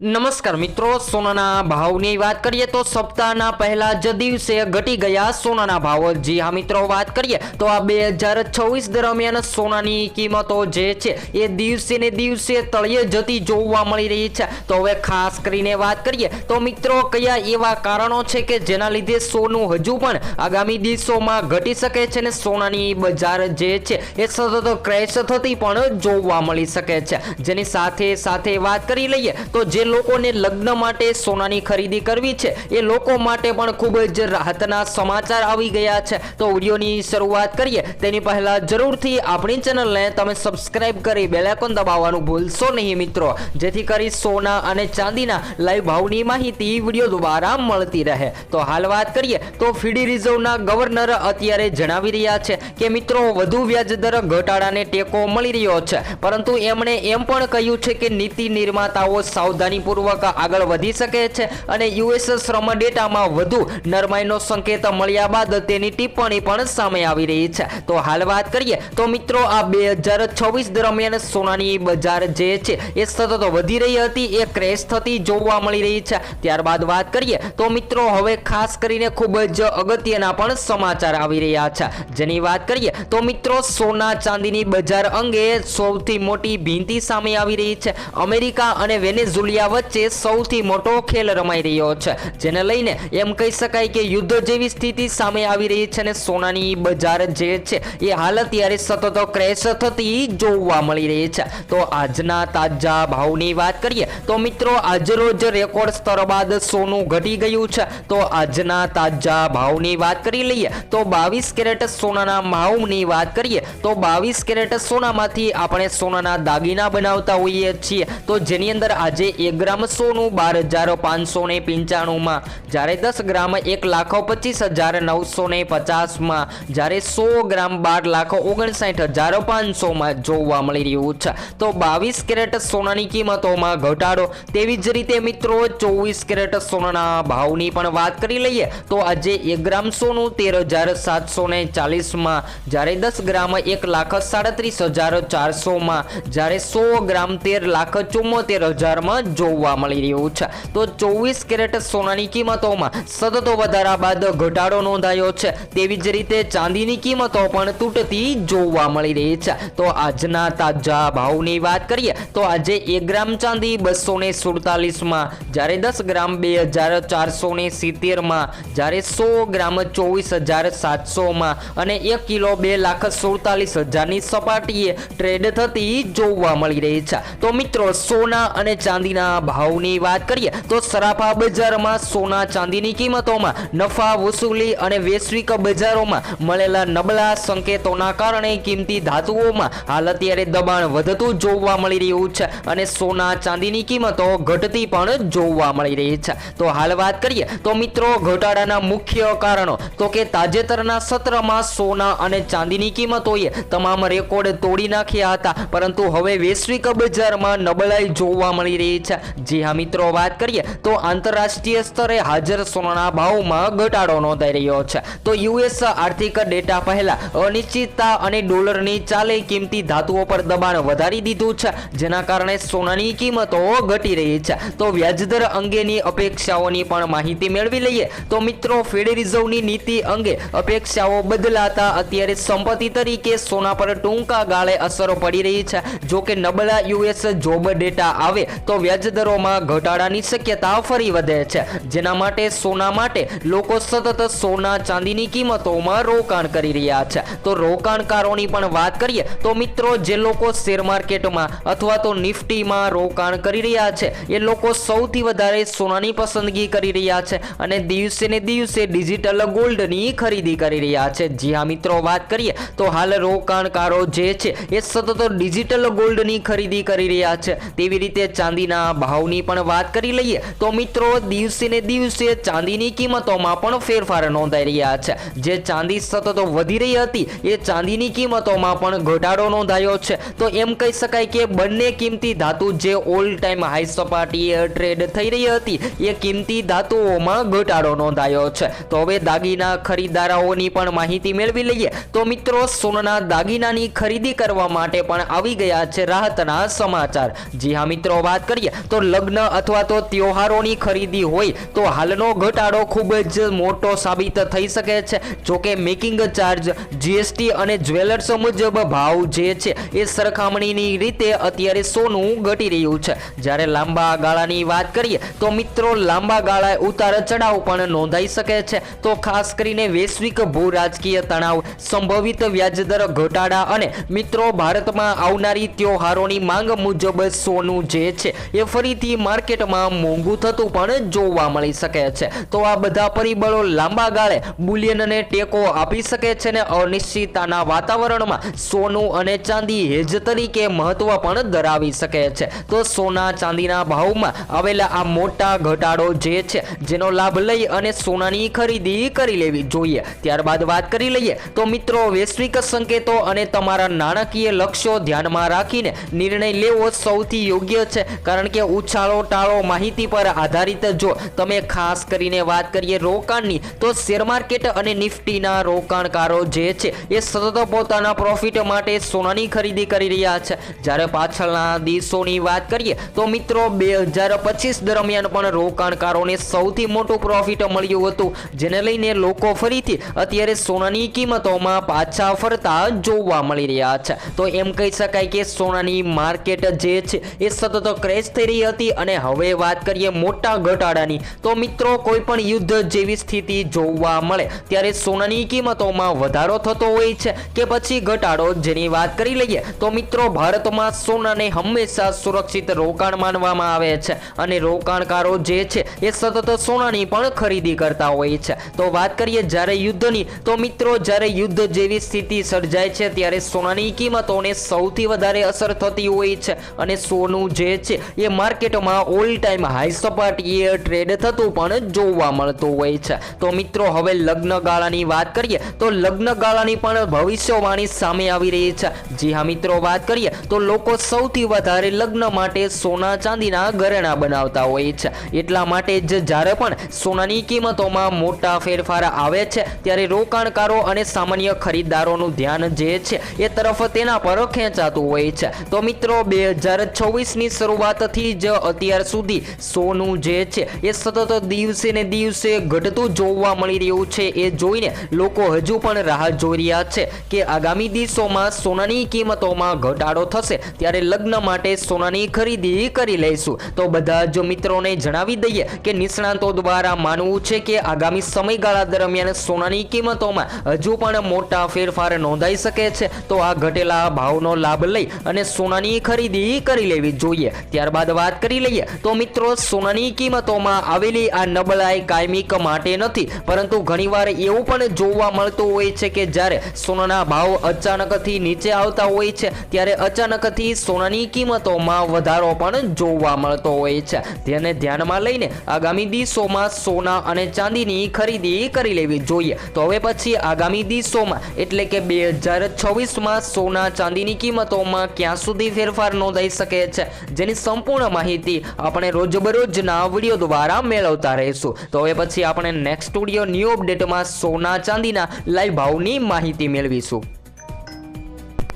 નમસ્કાર મિત્રો, સોનાના ભાવની વાત કરીએ તો સપ્તાહના પહેલા જ દિવસે ઘટી ગયા સોનાના ભાવ। જી હા મિત્રો, વાત કરીએ તો આ 2026 દરમિયાન સોનાની કિંમતો જે છે એ દિવસે ને દિવસે તળિયે જતી જોવા મળી રહી છે। તો હવે ખાસ કરીને વાત કરીએ તો મિત્રો કયા એવા કારણો છે કે જેના લીધે સોનું હજુ પણ આગામી દિવસોમાં ઘટી શકે છે ને સોનાની બજાર જે છે એ સતત ક્રેશ થતી પણ જોવા મળી શકે છે। જેની સાથે સાથે વાત કરી લઈએ તો જે લોકોને લગ્ન માટે સોનાની ખરીદી કરવી છે એ લોકો માટે પણ ખૂબ જ રાહતના સમાચાર આવી ગયા છે। તો વિડીયોની શરૂઆત કરીએ તેની પહેલા જરૂરથી આપણી ચેનલને તમે સબસ્ક્રાઇબ કરી બેલ આઇકોન દબાવવાનું ભૂલશો નહીં મિત્રો, જેથી કરી સોના અને ચાંદીના લાઈવ ભાવની માહિતી વિડીયો દ્વારા મળતી રહે। તો હાલ વાત કરીએ તો ફેડરલ રિઝર્વના ગવર્નર અત્યારે જણાવી રહ્યા છે કે મિત્રો વધુ વ્યાજદર ઘટાડાને ટેકો મળી રહ્યો છે, પરંતુ એમણે એમ પણ કહ્યું છે કે નીતિ નિર્માતાઓ સાવધાની પૂર્વક આગળ વધી શકે છે અને યુએસ શ્રમ ડેટામાં વધુ નરમાઈનો સંકેત મળ્યા બાદ તેની ટિપ્પણી પણ સામે આવી રહી છે। તો હાલ વાત કરીએ તો મિત્રો આ 2026 દરમિયાન સોનાની બજાર જે છે એ સતત વધી રહી હતી, એ ક્રેશ થતી જોવા મળી રહી છે। ત્યારબાદ વાત કરીએ તો મિત્રો હવે ખાસ કરીને ખૂબ જ અગત્યના પણ સમાચાર આવી રહ્યા છે, જેની વાત કરીએ તો મિત્રો સોના ચાંદીની બજાર અંગે સૌથી મોટી ભીંતી સામે આવી રહી છે। અમેરિકા અને વેનેઝુએલા વચ્ચે સૌથી મોટો ખેલ રમાઈ રહ્યો છે, જેને લઈને એમ કહી શકાય કે યુદ્ધ જેવી સ્થિતિ સામે આવી રહી છે અને સોનાની બજાર જે છે એ હાલ અત્યારે સતત ક્રેશ થતી જોવા મળી રહી છે। તો આજના તાજા ભાવની વાત કરીએ તો મિત્રો આજરોજ રેકોર્ડ સ્તર બાદ સોનું ઘટી ગયું છે। તો આજના તાજા ભાવની વાત કરી લઈએ તો 22 કેરેટ સોનાના ભાવની વાત કરીએ તો 22 કેરેટ સોનામાંથી આપણે સોનાના દાગીના બનાવતા હોઈએ છીએ, તો જેની અંદર આજે 1 ગ્રામ સોનું 12,595 માં, જ્યારે 10 ગ્રામ 1,25,950 માં, જ્યારે 100 ગ્રામ 12,59,500 માં જોવા મળી રહ્યું છે। તો 22 કેરેટ સોનાની કિંમતોમાં ઘટાડો। તેવી જ રીતે મિત્રો 24 કેરેટ સોનાના ભાવની પણ વાત કરી લઈએ તો આજે 1 ગ્રામ સોનું 13,740 માં, જ્યારે 10 ગ્રામ 1,37,400 માં, જ્યારે 100 ગ્રામ 13,74,000 માં જોવા મળી રહ્યું છે। તો 24 કેરેટ સોનાની કિંમતોમાં સતત વધારા બાદ ઘટાડો નોંધાયો છે। તેવી જ રીતે ચાંદીની કિંમતો પણ તૂટતી જોવા મળી રહી છે। તો આજના તાજા ભાવની વાત કરીએ તો આજે 1 ગ્રામ ચાંદી 247 માં, જ્યારે 10 ગ્રામ 2,470 માં, જ્યારે 100 ગ્રામ 24,700 માં અને 1 કિલો 2,47,000 ની સપાટીએ ટ્રેડ થતી જોવા મળી રહી છે। તો મિત્રો સોના અને ચાંદીના ભાવની વાત કરીએ તો સરાફા બજારમાં સોના ચાંદીની કિંમતોમાં નફા વસૂલી અને વૈશ્વિક બજારોમાં મળેલા નબળા સંકેતોના કારણે કિંમતી ધાતુઓમાં હાલ અત્યારે દબાણ વધતું જોવા મળી રહ્યું છે અને સોના ચાંદીની કિંમતો ઘટતી પણ જોવા મળી રહી છે। તો હાલ વાત કરીએ તો મિત્રો ઘટાડાના મુખ્ય કારણો તો કે તાજેતરના સત્રમાં સોના અને ચાંદીની કિંમતોએ તમામ રેકોર્ડ તોડી નાખ્યા હતા, પરંતુ હવે વૈશ્વિક બજારમાં નબળાઈ જોવા મળી રહી છે। જી હા મિત્રો, વાત કરીએ તો આંતરરાષ્ટ્રીય સ્તરે હાજર સોનાના ભાવમાં ઘટાડો નોંધાઈ રહ્યો છે। તો યુએસ આર્થિક ડેટા પહેલા અનિશ્ચિતતા અને ડોલરની ચાલે કિંમતી ધાતુઓ પર દબાણ વધારી દીધું છે, જેના કારણે સોનાની કિંમતો ઘટી રહી છે। તો વ્યાજદર અંગેની અપેક્ષાઓની પણ માહિતી મેળવી લઈએ તો મિત્રો ફેડરલ રિઝર્વની નીતિ અંગે અપેક્ષાઓ બદલાતા અત્યારે સંપત્તિ તરીકે સોના પર ટૂંકા ગાળે અસર પડી રહી છે। જો કે નબળા યુએસ જોબ ડેટા આવે તો વ્યાજદરોમાં ઘટાડાની શક્યતા ફરી વધે છે, જેના માટે સોના માટે લોકો સતત સોના ચાંદીની કિંમતોમાં રોકાણ કરી રહ્યા છે। તો રોકાણકારોની પણ વાત કરીએ તો મિત્રો જે લોકો શેર માર્કેટમાં અથવા તો નિફ્ટીમાં રોકાણ કરી રહ્યા છે એ લોકો સૌથી વધારે સોનાની પસંદગી કરી રહ્યા છે અને દિવસે ને દિવસે ડિજિટલ ગોલ્ડની ખરીદી કરી રહ્યા છે। જી હા મિત્રો, વાત કરીએ તો હાલ રોકાણકારો જે છે એ સતત ડિજિટલ ગોલ્ડની ખરીદી કરી રહ્યા છે। તેવી રીતે ચાંદીના ભાવની પણ વાત કરી લઈએ તો મિત્રો દિવસે ને દિવસે ચાંદીની કિંમતોમાં પણ ફેરફાર નોંધાઈ રહ્યા છે। જે ચાંદી સતત વધી રહી હતી એ ચાંદીની કિંમતોમાં પણ ઘટાડો નોંધાયો છે। તો એમ કહી શકાય કે બંને કિંમતી ધાતુ જે ઓલ ટાઈમ હાઈ સપાટીએ ટ્રેડ થઈ રહી હતી એ કિંમતી ધાતુઓમાં ઘટાડો નોંધાયો છે। તો હવે દાગીના ખરીદદારોની પણ માહિતી મેળવી લઈએ તો મિત્રો સોનાના દાગીનાની ખરીદી કરવા માટે પણ આવી ગયા છે રાહતના સમાચાર। જી હા મિત્રો, વાત કરીએ તો લગ્ન અથવા તો તહેવારોની ખરીદી હોય તો હાલનો ઘટાડો ખૂબ જ મોટો સાબિત થઈ શકે છે. જોકે મેકિંગ ચાર્જ, જીએસટી અને જ્વેલર્સ મુજબ ભાવ જે છે એ સરખામણીની રીતે અત્યારે સોનું ઘટી રહ્યું છે. જ્યારે લાંબા ગાળાની વાત કરીએ તો મિત્રો લાંબા ગાળાએ ઉતાર ચઢાવ પણ નોંધાઈ શકે છે. તો ખાસ કરીને વૈશ્વિક ભૂ રાજકીય તણાવ, સંભવિત વ્યાજદર ઘટાડા અને મિત્રો ભારતમાં આવનારી તહેવારોની માંગ મુજબ સોનું જે છે એ ફરીથી માર્કેટમાં મોંઘું થતું પણ જોવા મળી શકે છે. તો આ બધા પરિબળો લાંબા ગાળે બુલિયનને ટેકો આપી શકે છે ને અનિશ્ચિતતાના વાતાવરણમાં સોનું અને ચાંદી હેજ તરીકે મહત્વ પણ ધરાવી શકે છે. તો સોના ચાંદીના ભાવમાં આવેલા આ મોટા ઘટાડો જે છે જેનો લાભ લઈ અને સોનાની ખરીદી કરી લેવી જોઈએ. ત્યારબાદ વાત કરી લઈએ તો મિત્રો વૈશ્વિક સંકેતો અને તમારા નાણાકીય લક્ષ્યો ધ્યાનમાં રાખીને નિર્ણય લેવો સૌથી યોગ્ય છે. કારણ કે ઉછાળો ટાળો માહિતી પર આધારિત. જો તમે ખાસ કરીને વાત કરીએ રોકાણની તો શેર માર્કેટ અને નિફ્ટીના રોકાણકારો જે છે એ સતત પોતાના પ્રોફિટ માટે સોનાની ખરીદી કરી રહ્યા છે. જ્યારે પાછળના દિવસોની વાત કરીએ તો મિત્રો 2025 દરમિયાન પણ રોકાણકારોને સૌથી મોટું પ્રોફિટ મળ્યું હતું, જેને લઈને લોકો ફરીથી અત્યારે સોનાની કિંમતોમાં પાછા ફરતા જોવા મળી રહ્યા છે. તો એમ કહી શકાય કે સોનાની માર્કેટ જે છે એ સતત ક્રેશ થઈ રહી હતી. અને હવે વાત કરીએ મોટા ઘટાડાની તો મિત્રો કોઈ પણ યુદ્ધ જેવી સ્થિતિ જોવા મળે ત્યારે સોનાની કિંમતોમાં વધારો થતો હોય છે કે પછી ઘટાડો. જેની વાત કરી લઈએ તો મિત્રો ભારતમાં સોનાને હંમેશા સુરક્ષિત રોકાણ માનવામાં આવે છે અને રોકાણકારો જે છે એ સતત સોનાની પણ ખરીદી કરતા હોય છે. તો વાત કરીએ જ્યારે યુદ્ધની તો મિત્રો જ્યારે યુદ્ધ જેવી સ્થિતિ સર્જાય છે ત્યારે સોનાની કિંમતોને સૌથી વધારે અસર થતી હોય છે અને સોનું જે છે એ માર્કેટમાં ઓલ ટાઈમ હાઈ સપાટીએ ટ્રેડ થતું પણ જોવા મળતું હોય છે. તો મિત્રો હવે લગ્ન ગાળાની વાત કરીએ તો લગ્ન ગાળાની પણ ભવિષ્યવાણી સામે આવી રહી છે. જી હા મિત્રો, વાત કરીએ તો લોકો સૌથી વધારે લગ્ન માટે સોના ચાંદીના ઘરેણાં બનાવતા હોય છે. એટલા માટે જ જ્યારે પણ સોનાની કિંમતોમાં મોટા ફેરફાર આવે છે ત્યારે રોકાણકારો અને સામાન્ય ખરીદદારોનું ધ્યાન જે છે એ તરફ તેના પર ખેંચાતું હોય છે. તો મિત્રો 2026ની શરૂઆતથી જ અત્યાર સુધી સોનું જે છે એ સતત દિવસે ને દિવસે ઘટતું જોવા મળી રહ્યું છે. એ જોઈને લોકો હજુ પણ રાહ જોઈ રહ્યા છે કે આગામી દિવસોમાં સોનાની કિંમતોમાં ઘટાડો થશે ત્યારે લગ્ન માટે સોનાની ખરીદી કરી લઈશું. તો બધા જ મિત્રોને જણાવી દઈએ કે નિષ્ણાતો દ્વારા માનવું છે કે આગામી સમયગાળા દરમિયાન સોનાની કિંમતોમાં હજુ પણ મોટા ફેરફાર નોંધાઈ શકે છે. તો આ ઘટેલા ભાવનો લાભ લઈ અને સોનાની ખરીદી કરી લેવી જોઈએ. ત્યારબાદ વાત કરી લઈએ તો મિત્રો સોનાની કિંમતોમાં આવેલી આ નબળાઈ કાયમિક માટે નથી, પરંતુ ઘણીવાર એવું પણ જોવા મળતું હોય છે કે જ્યારે સોનાના ભાવ અચાનકથી નીચે આવતા હોય છે ત્યારે અચાનકથી સોનાની કિંમતોમાં વધારો પણ જોવા મળતો હોય છે. તેને ધ્યાનમાં લઈને આગામી દિવસોમાં સોના અને ચાંદીની ખરીદી કરી લેવી જોઈએ. તો હવે પછી આગામી દિવસોમાં એટલે કે 2026માં સોના ચાંદીની કિંમતોમાં ક્યાં સુધી ફેરફાર નોંધાઈ શકે છે જેની સંપૂર્ણ માહિતી આપણે રોજબરોજના વિડીયો દ્વારા મેળવતા રહીશું. તો હવે પછી આપણે નેક્સ્ટ વિડીયો ન્યૂ અપડેટમાં સોના ચાંદીના લાઈવ ભાવની માહિતી મેળવીશું.